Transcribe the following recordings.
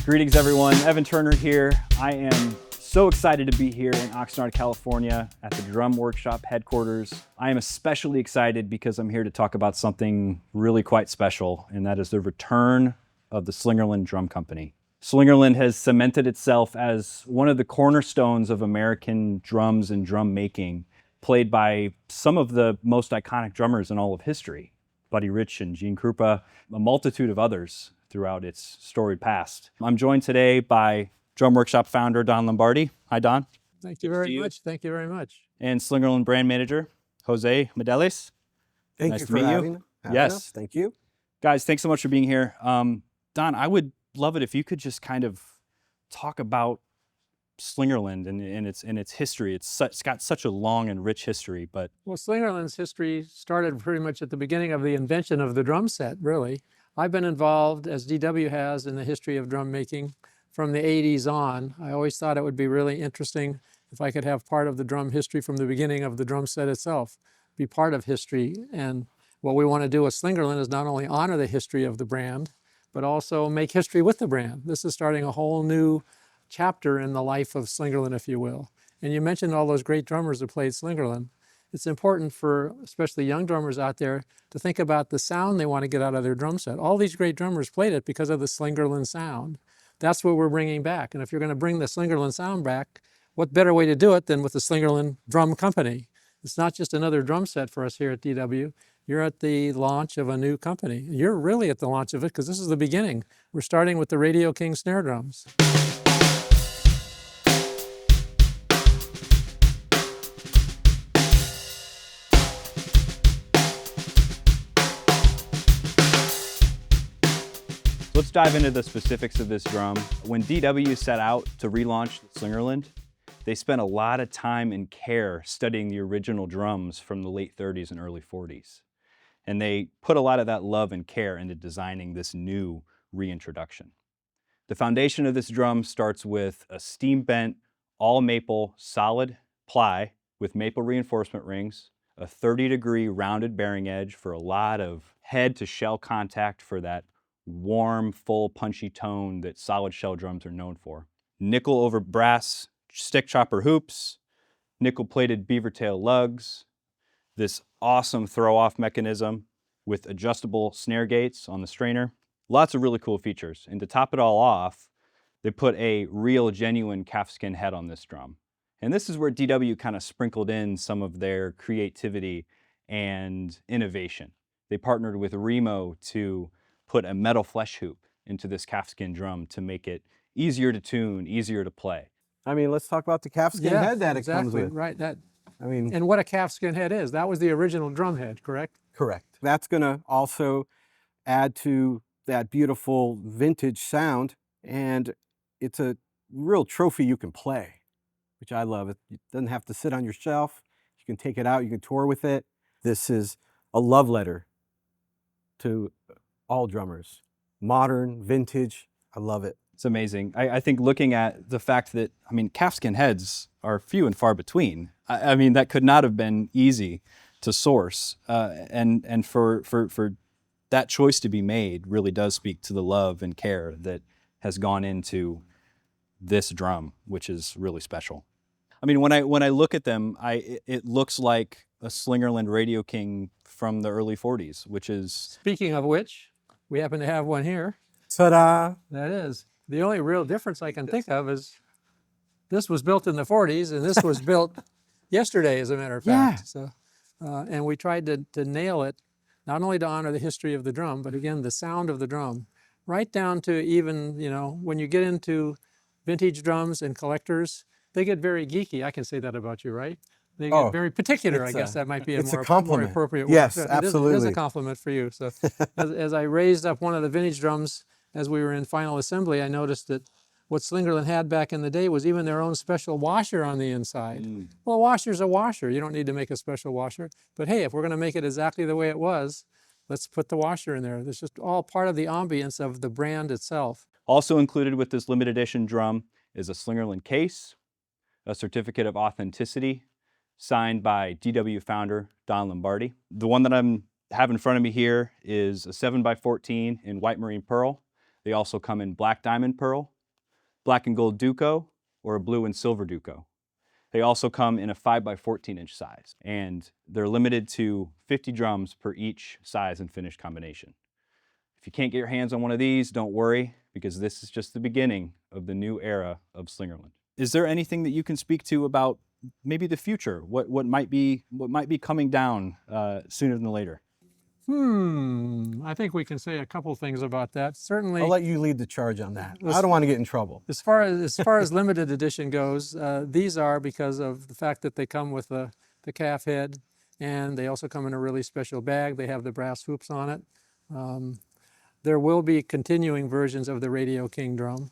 Greetings everyone, Evan Turner here. I am so excited to be here in Oxnard, California at the Drum Workshop headquarters. I am especially excited because I'm here to talk about something really quite special, and that is the return of the Slingerland Drum Company. Slingerland has cemented itself as one of the cornerstones of American drums and drum making, played by some of the most iconic drummers in all of history. Buddy Rich and Gene Krupa, a multitude of others throughout its storied past. I'm joined today by Drum Workshop founder Don Lombardi. Hi, Don. Thank you very much. Thank you very much. And Slingerland brand manager Jose Medeles. Thank Nice you to for meet having you. us. Yes. Thank you. Guys, thanks so much for being here. Don, I would love it if you could just kind of talk about Slingerland and its history. It's got such a long and rich history, but... Well, Slingerland's history started pretty much at the beginning of the invention of the drum set, really. I've been involved, as DW has, in the history of drum making from the 80s on. I always thought it would be really interesting if I could have part of the drum history from the beginning of the drum set itself, be part of history. And what we want to do with Slingerland is not only honor the history of the brand, but also make history with the brand. This is starting a whole new chapter in the life of Slingerland, if you will. And you mentioned all those great drummers that played Slingerland. It's important for especially young drummers out there to think about the sound they want to get out of their drum set. All these great drummers played it because of the Slingerland sound. That's what we're bringing back. And if you're going to bring the Slingerland sound back, what better way to do it than with the Slingerland Drum Company? It's not just another drum set for us here at DW. You're at the launch of a new company. You're really at the launch of it because this is the beginning. We're starting with the Radio King snare drums. Let's dive into the specifics of this drum. When DW set out to relaunch Slingerland, they spent a lot of time and care studying the original drums from the late 30s and early 40s. And they put a lot of that love and care into designing this new reintroduction. The foundation of this drum starts with a steam-bent, all-maple solid ply with maple reinforcement rings, a 30-degree rounded bearing edge for a lot of head-to-shell contact for that warm, full, punchy tone that solid shell drums are known for. Nickel over brass stick chopper hoops, nickel-plated beaver tail lugs, this awesome throw-off mechanism with adjustable snare gates on the strainer. Lots of really cool features. And to top it all off, they put a real, genuine calfskin head on this drum. And this is where DW kind of sprinkled in some of their creativity and innovation. They partnered with Remo to put a metal flesh hoop into this calfskin drum to make it easier to tune, easier to play. I mean, let's talk about the calfskin head that it comes with. Right. And what a calfskin head is. That was the original drum head, correct? correct. That's going to also add to that beautiful vintage sound, and it's a real trophy you can play, which I love. It doesn't have to sit on your shelf. You can take it out, you can tour with it. This is a love letter to all drummers. Modern, vintage, I love it. It's amazing. I think looking at the fact that, calfskin heads are few and far between. I mean, that could not have been easy to source. And for that choice to be made really does speak to the love and care that has gone into this drum, which is really special. I mean, when I look at them, it looks like a Slingerland Radio King from the early 40s, which is... Speaking of which, we happen to have one here. Ta-da! That is. The only real difference I can think of is this was built in the 40s and this was built yesterday, as a matter of fact. Yeah. So, and we tried to nail it, not only to honor the history of the drum, but again, the sound of the drum, right down to even, when you get into vintage drums and collectors, they get very geeky. I can say that about you, right? They get very particular, I guess that might be a more appropriate word. Yes, absolutely. It is a compliment for you. So as I raised up one of the vintage drums, as we were in final assembly, I noticed that what Slingerland had back in the day was even their own special washer on the inside. Well, a washer's a washer. You don't need to make a special washer. But hey, if we're going to make it exactly the way it was, let's put the washer in there. It's just all part of the ambience of the brand itself. Also included with this limited edition drum is a Slingerland case, a certificate of authenticity, signed by DW founder Don Lombardi. The one that I have in front of me here is a 7x14 in white marine pearl. They also come in black diamond pearl black and gold Duco, or a blue and silver Duco. They also come in a 5x14-inch size, and they're limited to 50 drums per each size and finish combination. If you can't get your hands on one of these, don't worry, because this is just the beginning of the new era of Slingerland. Is there anything that you can speak to about maybe the future? What might be coming down sooner than later? I think we can say a couple things about that. Certainly, I'll let you lead the charge on that. I don't want to get in trouble. as far as limited edition goes, these are because of the fact that they come with the calf head, and they also come in a really special bag. They have the brass hoops on it. There will be continuing versions of the Radio King drum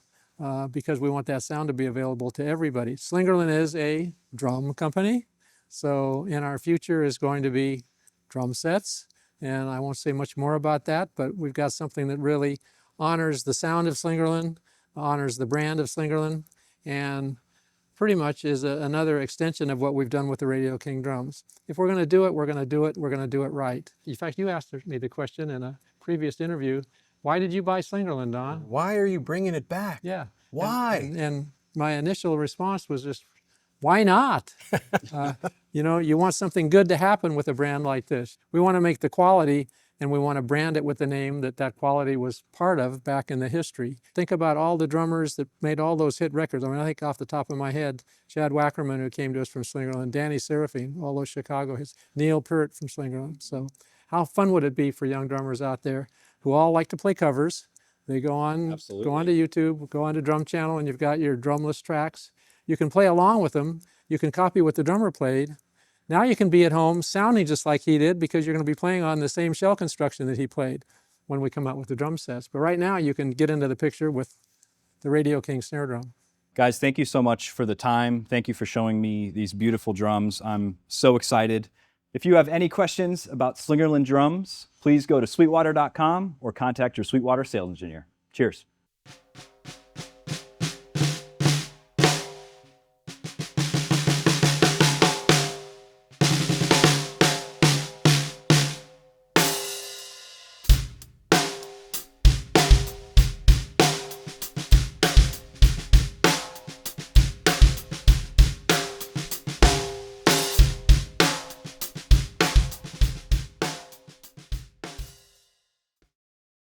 because we want that sound to be available to everybody. Slingerland is a drum company, so in our future is going to be drum sets. And I won't say much more about that, but we've got something that really honors the sound of Slingerland, honors the brand of Slingerland, and pretty much is another extension of what we've done with the Radio King drums. If we're going to do it, we're going to do it. We're going to do it right. In fact, you asked me the question in a previous interview, why did you buy Slingerland, Don? Why are you bringing it back? Yeah. Why? And my initial response was just, why not? You know, you want something good to happen with a brand like this. We want to make the quality, and we want to brand it with the name that quality was part of back in the history. Think about all the drummers that made all those hit records. I mean, I think off the top of my head, Chad Wackerman, who came to us from Slingerland, Danny Seraphine, all those Chicago hits, Neil Peart from Slingerland. So how fun would it be for young drummers out there who all like to play covers? They go on to YouTube, go on to Drum Channel, and you've got your drumless tracks. You can play along with them. You can copy what the drummer played. Now you can be at home sounding just like he did because you're going to be playing on the same shell construction that he played when we come out with the drum sets. But right now you can get into the picture with the Radio King snare drum. Guys, thank you so much for the time. Thank you for showing me these beautiful drums. I'm so excited. If you have any questions about Slingerland drums, please go to sweetwater.com or contact your Sweetwater sales engineer. Cheers.